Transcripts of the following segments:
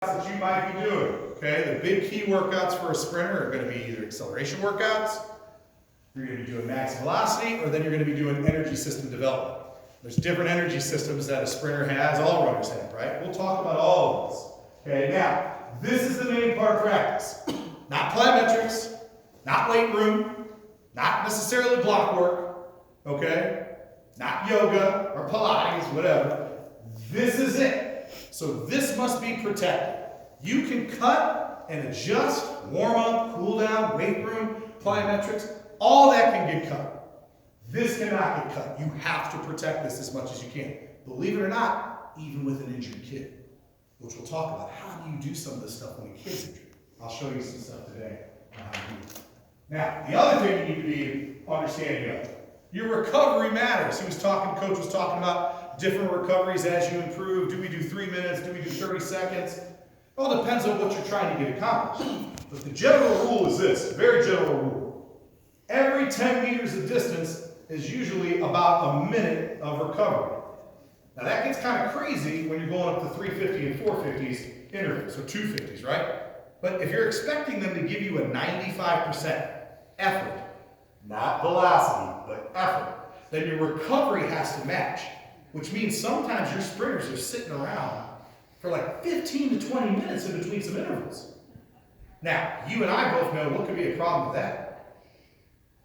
that you might be doing. Okay, the big key workouts for a sprinter are going to be either acceleration workouts, you're going to be doing max velocity, or then you're going to be doing energy system development. There's different energy systems that a sprinter has, all runners have, right? We'll talk about all of this. Okay, now, this is the main part of practice. Not plyometrics, not weight room, not necessarily block work, okay? Not yoga or Pilates, whatever. This is it. So this must be protected. You can cut and adjust, warm up, cool down, weight room, plyometrics, all that can get cut. This cannot get cut. You have to protect this as much as you can. Believe it or not, even with an injured kid, which we'll talk about. How do you do some of this stuff when a kid's injured? I'll show you some stuff today on how to do it. Now, the other thing you need to be understanding of, your recovery matters. Coach was talking about different recoveries as you improve. Do we do 3 minutes? Do we do 30 seconds? It all depends on what you're trying to get accomplished. But the general rule is this, very general rule. Every 10 meters of distance is usually about a minute of recovery. Now that gets kind of crazy when you're going up to 350 and 450s intervals, or 250s, right? But if you're expecting them to give you a 95% effort, not velocity, but effort, then your recovery has to match, which means sometimes your sprinters are sitting around for like 15 to 20 minutes in between some intervals. Now, you and I both know what could be a problem with that.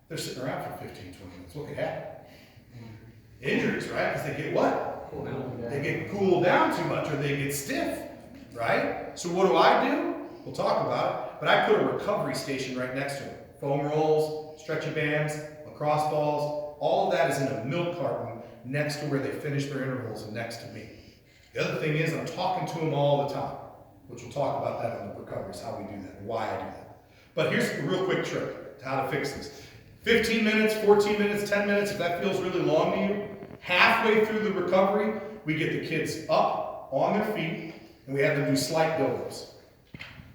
They're sitting around for 15, 20 minutes. What could happen? Injuries, right? Because they get what? Cool down. They get cooled down too much, or they get stiff, right? So what do? We'll talk about it, but I put a recovery station right next to it. Foam rolls, stretchy bands, lacrosse balls, all of that is in a milk carton next to where they finish their intervals and next to me. The other thing is I'm talking to them all the time, which we'll talk about that on the recoveries, how we do that and why I do that. But here's a real quick trick to how to fix this. 15 minutes, 14 minutes, 10 minutes, if that feels really long to you, halfway through the recovery, we get the kids up on their feet and we have them do slight build-ups.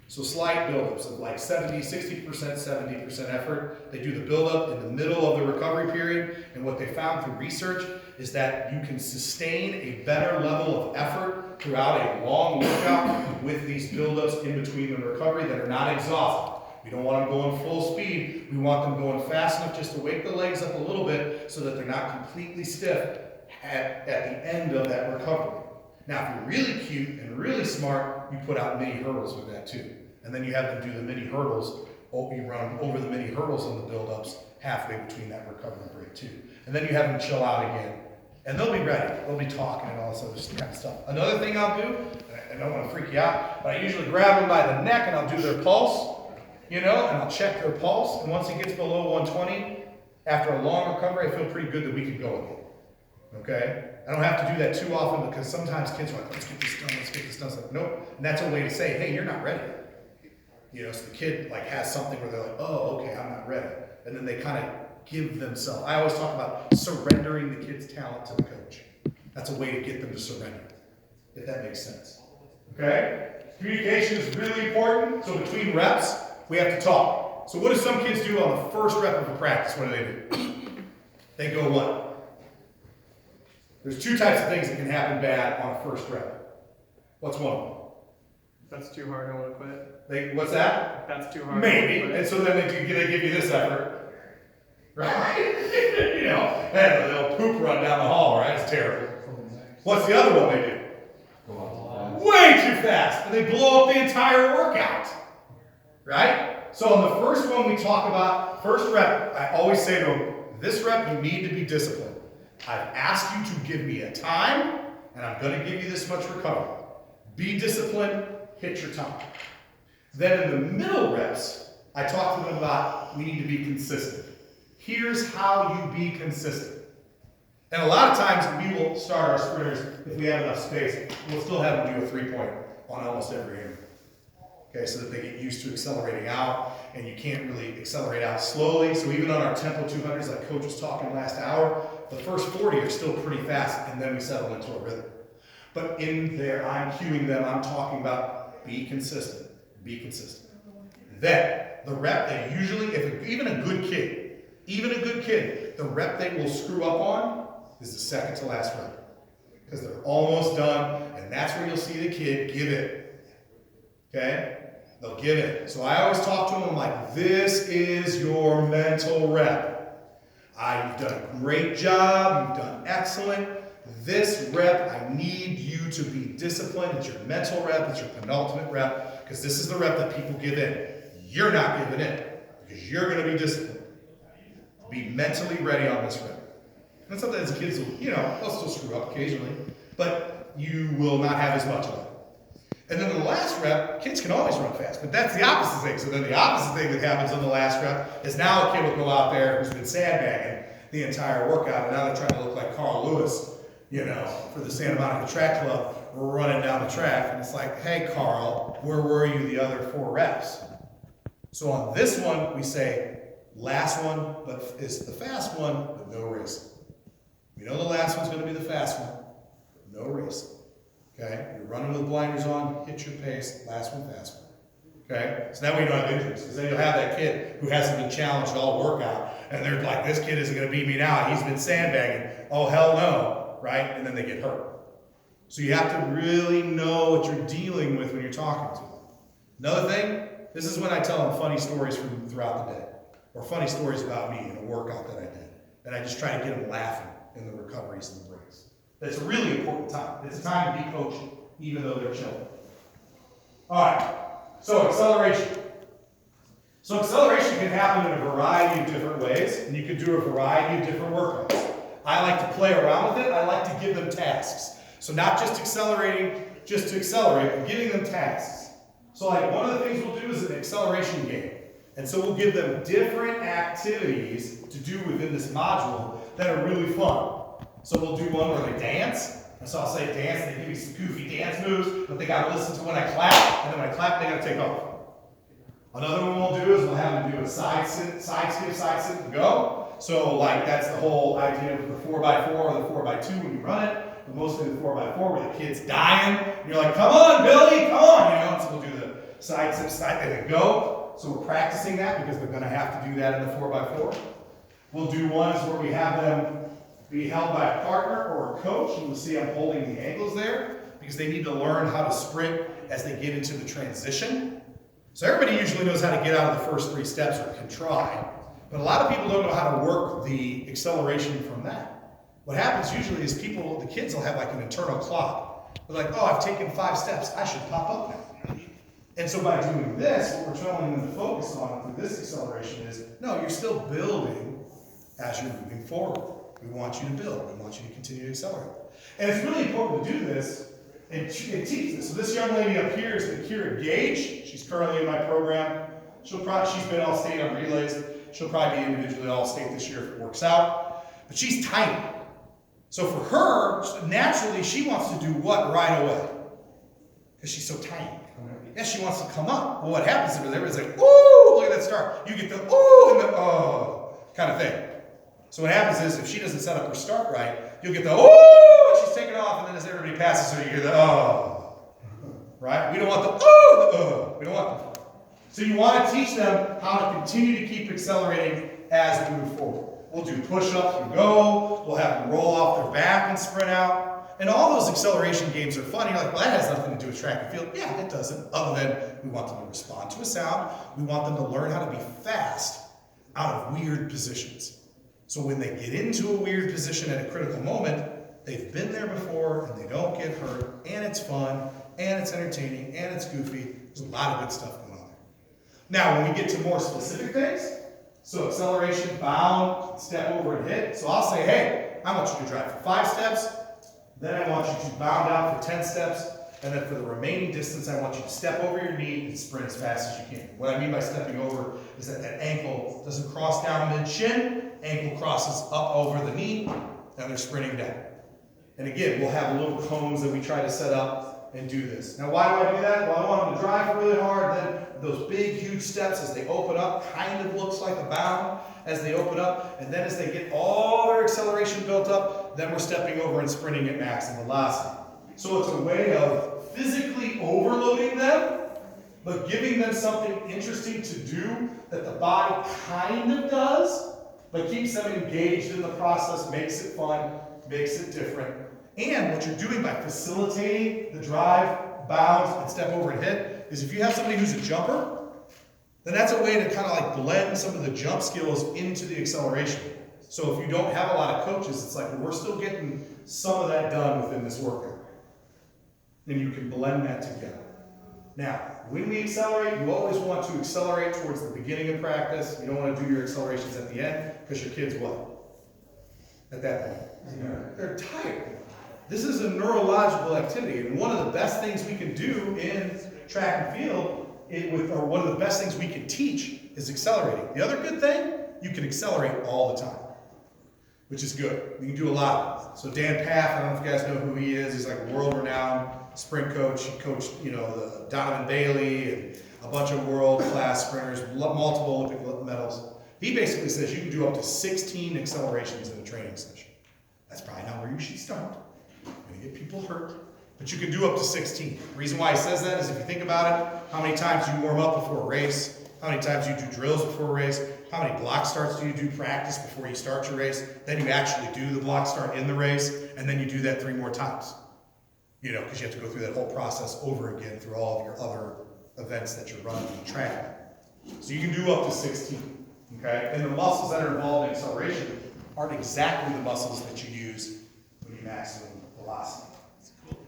So slight build-ups of like 70, 60%, 70% effort. They do the build-up in the middle of the recovery period, and what they found through research is that you can sustain a better level of effort throughout a long workout with these build-ups in between the recovery that are not exhausting. We don't want them going full speed. We want them going fast enough just to wake the legs up a little bit so that they're not completely stiff at the end of that recovery. Now, if you're really cute and really smart, you put out mini hurdles with that too. And then you have them do the mini hurdles, you run over the mini hurdles on the build-ups halfway between that recovery break too. And then you have them chill out again. And they'll be ready. They'll be talking and all this other kind of stuff. Another thing I'll do, and I don't want to freak you out, but I usually grab them by the neck and I'll do their pulse, and I'll check their pulse. And once it gets below 120, after a long recovery, I feel pretty good that we can go again. Okay? I don't have to do that too often because sometimes kids are like, let's get this done, let's get this done. It's like, nope. And that's a way to say, hey, you're not ready. So the kid has something where they're like, oh, okay, I'm not ready. And then they kind of give themselves. I always talk about surrendering the kid's talent to the coach. That's a way to get them to surrender, if that makes sense. Okay? Communication is really important. So between reps, we have to talk. So what do some kids do on the first rep of a practice? What do? They go what? There's two types of things that can happen bad on a first rep. What's one of them? That's too hard, I want to quit. What's that? That's too hard. Maybe. And so then they give you this effort. Right? And they'll poop run down the hall, right? It's terrible. What's the other one they do? Way too fast. And they blow up the entire workout. Right? So on the first one we talk about, first rep, I always say to them, this rep you need to be disciplined. I've asked you to give me a time, and I'm going to give you this much recovery. Be disciplined, hit your time. Then in the middle reps, I talk to them about we need to be consistent. Here's how you be consistent. And a lot of times we will start our sprinters, if we have enough space, we'll still have them do a 3-point on almost every interval. Okay, so that they get used to accelerating out, and you can't really accelerate out slowly. So even on our tempo 200s, like Coach was talking last hour, the first 40 are still pretty fast, and then we settle into a rhythm. But in there, I'm cueing them, I'm talking about be consistent, be consistent. Then, the rep they usually, even a good kid, the rep they will screw up on is the second to last rep. Because they're almost done, and that's where you'll see the kid give it. Okay? They'll give it. So I always talk to them, I'm like, this is your mental rep. You've done a great job, you've done excellent. This rep, I need you to be disciplined. It's your mental rep, it's your penultimate rep, because this is the rep that people give in. You're not giving in, because you're going to be disciplined. Be mentally ready on this rep. And sometimes kids will, they'll still screw up occasionally, but you will not have as much of it. And then the last rep, kids can always run fast, but that's the opposite thing. So then the opposite thing that happens on the last rep is now a kid will go out there who's been sandbagging the entire workout, and now they're trying to look like Carl Lewis, for the Santa Monica Track Club, running down the track. And it's like, hey, Carl, where were you the other 4 reps? So on this one, we say, last one, but it's the fast one, but no racing. We know the last one's going to be the fast one, but no racing. Okay? You're running with blinders on, hit your pace, last one, fast one. Okay? So now we don't have injuries, because then you'll have that kid who hasn't been challenged all workout, and they're like, this kid isn't going to beat me now, he's been sandbagging. Oh, hell no, right? And then they get hurt. So you have to really know what you're dealing with when you're talking to them. Another thing, this is when I tell them funny stories from throughout the day, or funny stories about me in a workout that I did. And I just try to get them laughing in the recoveries and the breaks. It's a really important time. It's a time to be coaching, even though they're children. All right, so acceleration. So acceleration can happen in a variety of different ways, and you can do a variety of different workouts. I like to play around with it. I like to give them tasks. So not just accelerating, just to accelerate, but giving them tasks. So like one of the things we'll do is an acceleration game. And so we'll give them different activities to do within this module that are really fun. So we'll do one where they dance. And so I'll say dance, and they give me some goofy dance moves, but they gotta listen to when I clap, and then when I clap, they gotta take off. Another one we'll do is we'll have them do a side skip, and go. So like that's the whole idea of the 4x4 or the 4x2 when you run it. But mostly the 4x4 where the kid's dying. And you're like, come on, Billy, come on. And so we'll do the side skip, and then go. So we're practicing that because they're gonna have to do that in the 4x4. We'll do ones where we have them be held by a partner or a coach, and you'll see I'm holding the ankles there because they need to learn how to sprint as they get into the transition. So everybody usually knows how to get out of the first 3 steps, or can try, but a lot of people don't know how to work the acceleration from that. What happens usually is the kids will have like an internal clock. They're like, oh, I've taken 5 steps, I should pop up now. And so by doing this, what we're telling them to focus on through this acceleration is, no, you're still building as you're moving forward. We want you to build. We want you to continue to accelerate. And it's really important to do this and teach this. So this young lady up here is Kira Gage. She's currently in my program. She's been all-state on relays. She'll probably be individually all-state this year if it works out. But she's tiny. So for her, naturally, she wants to do what right away? Because she's so tiny. Yes, she wants to come up. Well, what happens is everybody's like, ooh, look at that start. You get the ooh and the oh kind of thing. So what happens is if she doesn't set up her start right, you'll get the ooh, and she's taking off, and then as everybody passes her, you hear the oh. Right? We don't want the ooh, the oh. We don't want that. So you want to teach them how to continue to keep accelerating as we move forward. We'll do push-ups and go. We'll have them roll off their back and sprint out. And all those acceleration games are fun. You're like, well, that has nothing to do with track and field. Yeah, it doesn't. Other than we want them to respond to a sound. We want them to learn how to be fast out of weird positions. So when they get into a weird position at a critical moment, they've been there before and they don't get hurt, and it's fun, and it's entertaining, and it's goofy. There's a lot of good stuff going on there. Now, when we get to more specific things, so acceleration, bound, step over and hit. So I'll say, hey, I want you to drive for 5 steps, then I want you to bound out for 10 steps, and then for the remaining distance, I want you to step over your knee and sprint as fast as you can. What I mean by stepping over is that that ankle doesn't cross down mid-shin, ankle crosses up over the knee, and they're sprinting down. And again, we'll have little cones that we try to set up and do this. Now, why do I do that? Well, I want them to drive really hard, then those big, huge steps as they open up kind of looks like a bound as they open up, and then as they get all their acceleration built up, then we're stepping over and sprinting at maximum velocity. So it's a way of physically overloading them, but giving them something interesting to do that the body kind of does, but keeps them engaged in the process, makes it fun, makes it different. And what you're doing by facilitating the drive, bounce, and step over and hit, is if you have somebody who's a jumper, then that's a way to kind of like blend some of the jump skills into the acceleration. So if you don't have a lot of coaches, it's like, well, we're still getting some of that done within this workout. And you can blend that together. Now, when we accelerate, you always want to accelerate towards the beginning of practice. You don't want to do your accelerations at the end, because your kids what? At that point, they're tired. This is a neurological activity, and one of the best things we can do in track and field, or one of the best things we can teach, is accelerating. The other good thing, you can accelerate all the time, which is good. You can do a lot. So Dan Paff, I don't know if you guys know who he is. He's like a world-renowned sprint coach. He coached, the Donovan Bailey and a bunch of world-class sprinters, multiple Olympic medals. He basically says you can do up to 16 accelerations in a training session. That's probably not where you should start. You're gonna get people hurt, but you can do up to 16. The reason why he says that is if you think about it, how many times do you warm up before a race? How many times do you do drills before a race? How many block starts do you do practice before you start your race? Then you actually do the block start in the race, and then you do that 3 more times. Because you have to go through that whole process over again through all of your other events that you're running in the track. So you can do up to 16, okay? And the muscles that are involved in acceleration aren't exactly the muscles that you use when you maximum velocity.